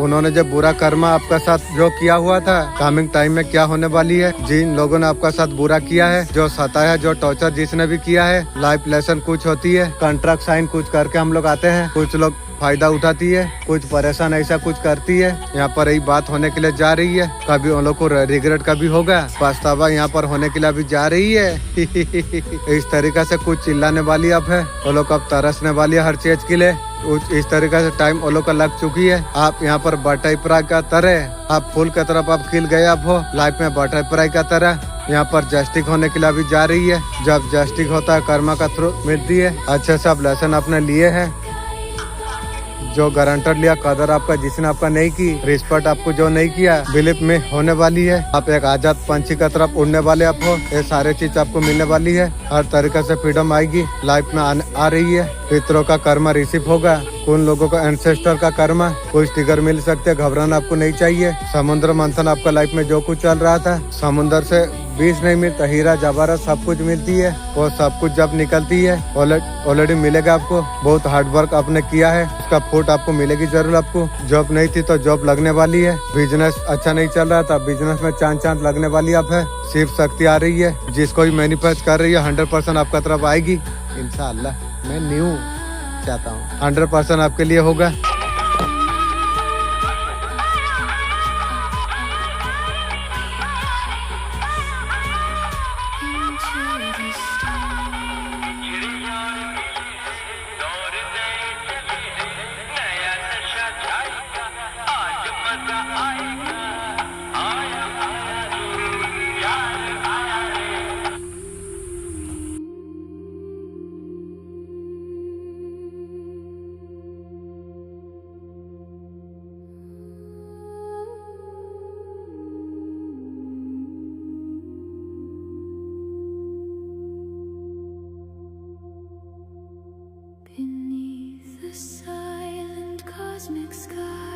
उन्होंने जब बुरा कर्म आपका साथ जो किया हुआ था, कमिंग टाइम में क्या होने वाली है। जिन लोगों ने आपका साथ बुरा किया है, जो सताया, जो टॉर्चर जिसने भी किया है, लाइफ लेसन कुछ होती है। कॉन्ट्रैक्ट साइन कुछ करके हम लोग आते हैं। कुछ लोग फायदा उठाती है, कुछ परेशान ऐसा कुछ करती है। यहाँ पर यही बात होने के लिए जा रही है। कभी उन लोग को रिग्रेट कभी होगा, पछतावा यहाँ पर होने के लिए अभी जा रही है। इस तरीका से कुछ चिल्लाने वाली अब है। वो लोग अब तरसने वाली है हर चीज के लिए। इस तरीके से टाइम वो लोग का लग चुकी है। आप यहाँ पर बटरफ्लाई का तरह आप फूल की तरफ आप खिल गए आप हो। लाइफ में बटरफ्लाई का तरह यहाँ पर जस्टिक होने के लिए अभी जा रही है। जब जस्टिक होता है कर्मा का थ्रू मिलती है। अच्छे से आप लेसन अपने लिए है। जो गारंटर लिया कदर आपका जिसने आपका नहीं की, रिस्पेक्ट आपको जो नहीं किया, बिलीफ में होने वाली है। आप एक आजाद पंछी की तरफ उड़ने वाले आप हो। ये सारे चीज आपको मिलने वाली है। हर तरीके से फ्रीडम आएगी लाइफ में आ रही है। पितरों का कर्मा रिसीव होगा। उन लोगों का एंसेस्टर का कर्मा कुछ टिगर मिल सकते हैं। घबराना आपको नहीं चाहिए। समुद्र मंथन आपका लाइफ में जो कुछ चल रहा था, समुद्र से बीज नहीं मिलता, हीरा जवाहरात सब कुछ मिलती है। वो सब कुछ जब निकलती है ऑलरेडी मिलेगा आपको। बहुत हार्ड वर्क आपने किया है, उसका फूट आपको मिलेगी जरूर। आपको जॉब नहीं थी तो जॉब लगने वाली है। बिजनेस अच्छा नहीं चल रहा था, बिजनेस में चांद लगने वाली आप है। शिव शक्ति आ रही है। जिसको भी मैनिफेस्ट कर रही है 100% आपका तरफ आएगी इंशाअल्लाह। मैं न्यू चाहता हूँ 100% आपके लिए होगा। Beneath the silence cosmic sky.